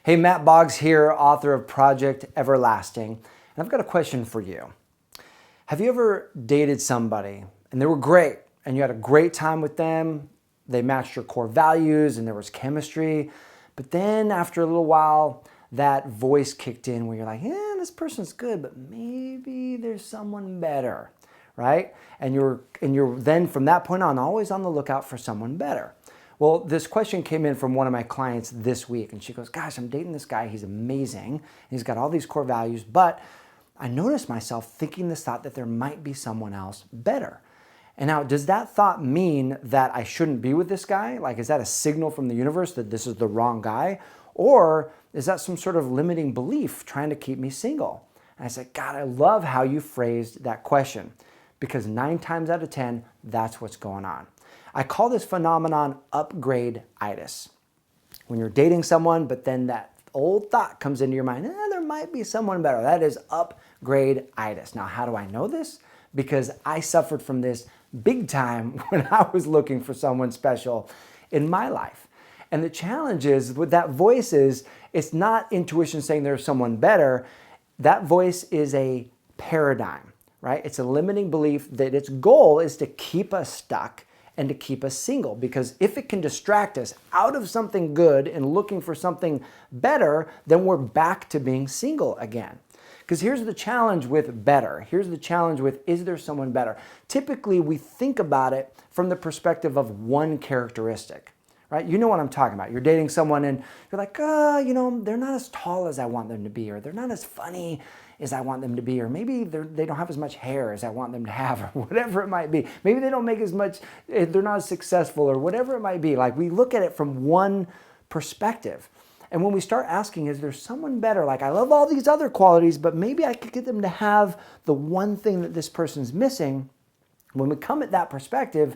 Hey, Matt Boggs here, author of Project Everlasting, and I've got a question for you. Have you ever dated somebody and they were great and you had a great time with them, they matched your core values and there was chemistry, but then after a little while, that voice kicked in where you're like, yeah, this person's good, but maybe there's someone better, right? And you're then from that point on always on the lookout for someone better. Well, this question came in from one of my clients this week, and she goes, gosh, I'm dating this guy. He's amazing. He's got all these core values, but I noticed myself thinking this thought that there might be someone else better. And now, does that thought mean that I shouldn't be with this guy? Like, is that a signal from the universe that this is the wrong guy? Or is that some sort of limiting belief trying to keep me single? And I said, God, I love how you phrased that question, because 9 times out of 10, that's what's going on. I call this phenomenon Upgraditis. When you're dating someone, but then that old thought comes into your mind, there might be someone better. That is Upgraditis. Now, how do I know this? Because I suffered from this big time when I was looking for someone special in my life. And the challenge is with that voice is, it's not intuition saying there's someone better. That voice is a paradigm, right? It's a limiting belief that its goal is to keep us stuck and to keep us single, because if it can distract us out of something good and looking for something better, then we're back to being single again. Because here's the challenge with better. Here's the challenge with, is there someone better? Typically, we think about it from the perspective of one characteristic, right? You know what I'm talking about. You're dating someone and you're like, they're not as tall as I want them to be, or they're not as funny as I want them to be, or maybe they don't have as much hair as I want them to have, or whatever it might be. Maybe they don't make as much, they're not as successful, or whatever it might be. Like, we look at it from one perspective. And when we start asking, is there someone better? Like, I love all these other qualities, but maybe I could get them to have the one thing that this person's missing. When we come at that perspective,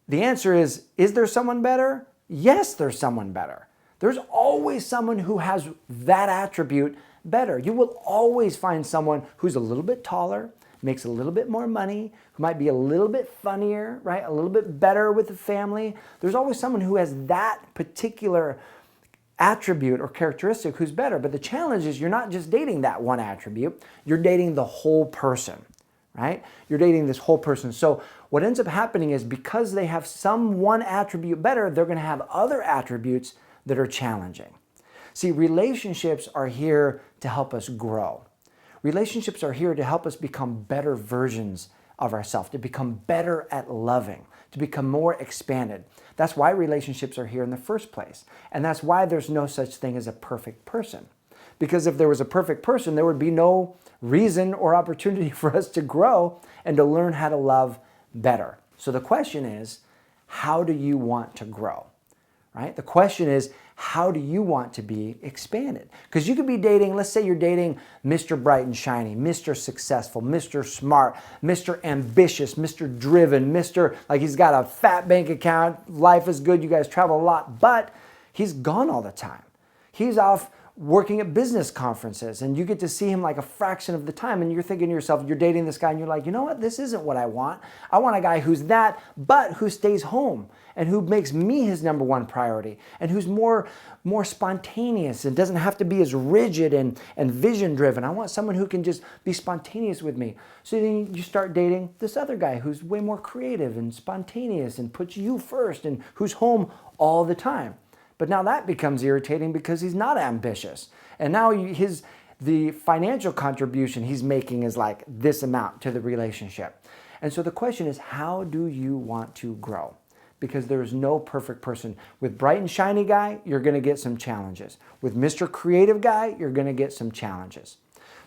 the answer is there someone better? Yes, there's someone better. There's always someone who has that attribute better. You will always find someone who's a little bit taller, makes a little bit more money, who might be a little bit funnier, right? A little bit better with the family. There's always someone who has that particular attribute or characteristic who's better. But the challenge is you're not just dating that one attribute, you're dating the whole person, right? You're dating this whole person. So what ends up happening is, because they have some one attribute better, they're going to have other attributes that are challenging. See, relationships are here to help us grow. Relationships are here to help us become better versions of ourselves, to become better at loving, to become more expanded. That's why relationships are here in the first place. And that's why there's no such thing as a perfect person. Because if there was a perfect person, there would be no reason or opportunity for us to grow and to learn how to love better. So the question is, how do you want to grow? Right? The question is, how do you want to be expanded? Because you could be dating, let's say you're dating Mr. Bright and Shiny, Mr. Successful, Mr. Smart, Mr. Ambitious, Mr. Driven, Mr. like he's got a fat bank account, life is good, you guys travel a lot, but he's gone all the time. He's off working at business conferences and you get to see him like a fraction of the time, and you're thinking to yourself, you're dating this guy and you're like, you know what, this isn't what I want. I want a guy who's that, but who stays home and who makes me his number one priority, and who's more spontaneous and doesn't have to be as rigid and vision driven. I want someone who can just be spontaneous with me. So then you start dating this other guy who's way more creative and spontaneous and puts you first and who's home all the time. But now that becomes irritating because he's not ambitious. And now the financial contribution he's making is like this amount to the relationship. And so the question is, how do you want to grow? Because there is no perfect person. With bright and shiny guy, you're going to get some challenges. With Mr. Creative guy, you're going to get some challenges.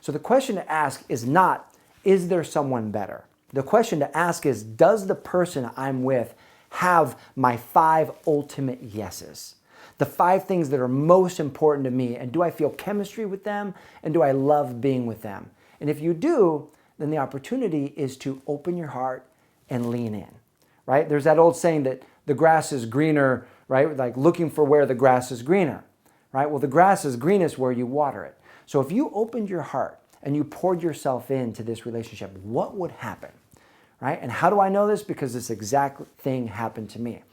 So the question to ask is not, is there someone better? The question to ask is, does the person I'm with have my 5 ultimate yeses? The 5 things that are most important to me, and do I feel chemistry with them, and do I love being with them? And if you do, then the opportunity is to open your heart and lean in, right? There's that old saying that the grass is greener, right? Like looking for where the grass is greener, right? Well, the grass is greenest where you water it. So if you opened your heart and you poured yourself into this relationship, what would happen, right? And how do I know this? Because this exact thing happened to me.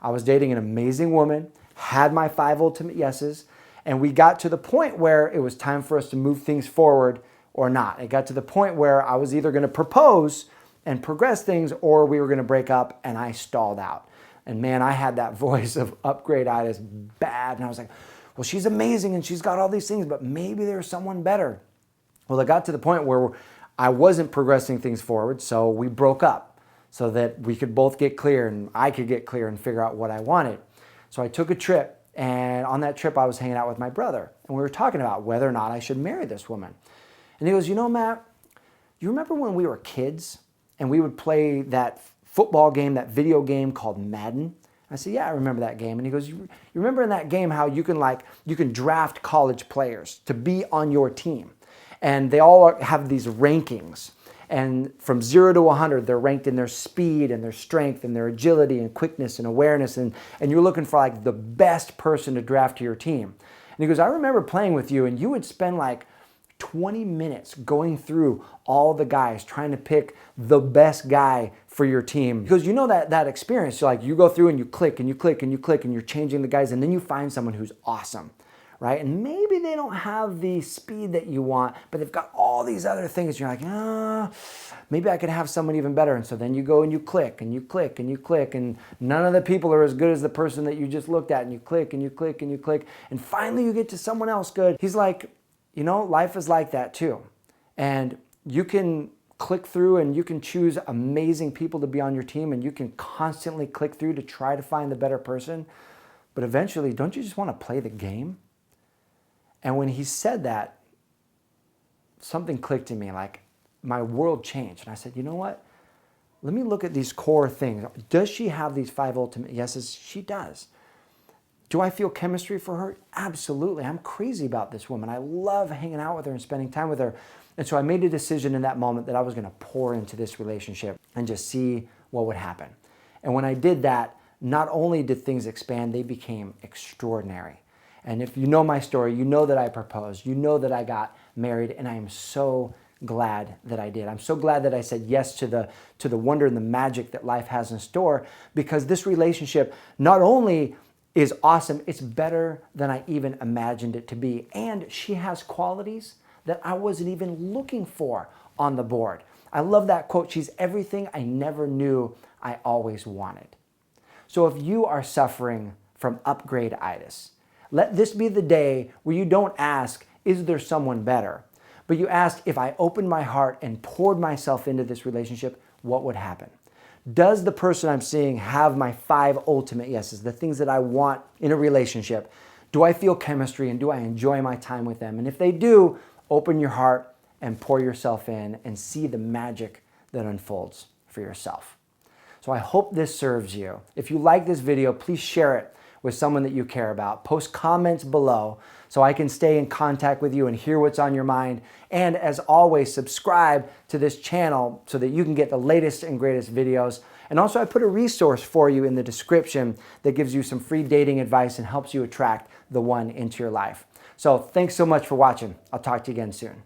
I was dating an amazing woman, had my 5 ultimate yeses, And we got to the point where it was time for us to move things forward or not. It got to the point where I was either going to propose and progress things, or we were going to break up, and I stalled out. And man, I had that voice of upgraditis bad. And I was like, well, she's amazing and she's got all these things, but maybe there's someone better. Well, it got to the point where I wasn't progressing things forward, so we broke up so that we could both get clear and I could get clear and figure out what I wanted. So I took a trip, and on that trip I was hanging out with my brother, and we were talking about whether or not I should marry this woman. And he goes, you know, Matt, you remember when we were kids and we would play that football game, that video game called Madden? I said, yeah, I remember that game. And he goes, you remember in that game how you can draft college players to be on your team? And they all have these rankings. And from 0 to 100, they're ranked in their speed and their strength and their agility and quickness and awareness. And you're looking for like the best person to draft to your team. And he goes, I remember playing with you, and you would spend like 20 minutes going through all the guys, trying to pick the best guy for your team. Because you know that experience, so like you go through and you click and you click and you click and you're changing the guys, and then you find someone who's awesome, right? And maybe they don't have the speed that you want, but they've got all these other things. You're like, maybe I could have someone even better. And so then you go and you click and you click and you click, and none of the people are as good as the person that you just looked at, and you click and you click and you click, and finally you get to someone else good. He's like, you know, life is like that too. And you can click through and you can choose amazing people to be on your team, and you can constantly click through to try to find the better person. But eventually, don't you just want to play the game? And when he said that, something clicked in me, like my world changed. And I said, you know what? Let me look at these core things. Does she have these 5 ultimate yeses? She does. Do I feel chemistry for her? Absolutely. I'm crazy about this woman. I love hanging out with her and spending time with her. And so I made a decision in that moment that I was going to pour into this relationship and just see what would happen. And when I did that, not only did things expand, they became extraordinary. And if you know my story, you know that I proposed, you know that I got married, and I am so glad that I did. I'm so glad that I said yes to the wonder and the magic that life has in store, because this relationship not only is awesome, it's better than I even imagined it to be. And she has qualities that I wasn't even looking for on the board. I love that quote. She's everything I never knew I always wanted. So if you are suffering from upgraditis, let this be the day where you don't ask, is there someone better? But you ask, if I opened my heart and poured myself into this relationship, what would happen? Does the person I'm seeing have my 5 ultimate yeses, the things that I want in a relationship? Do I feel chemistry, and do I enjoy my time with them? And if they do, open your heart and pour yourself in and see the magic that unfolds for yourself. So I hope this serves you. If you like this video, please share it with someone that you care about. Post comments below so I can stay in contact with you and hear what's on your mind. And as always, subscribe to this channel so that you can get the latest and greatest videos. And also, I put a resource for you in the description that gives you some free dating advice and helps you attract the one into your life. So thanks so much for watching. I'll talk to you again soon.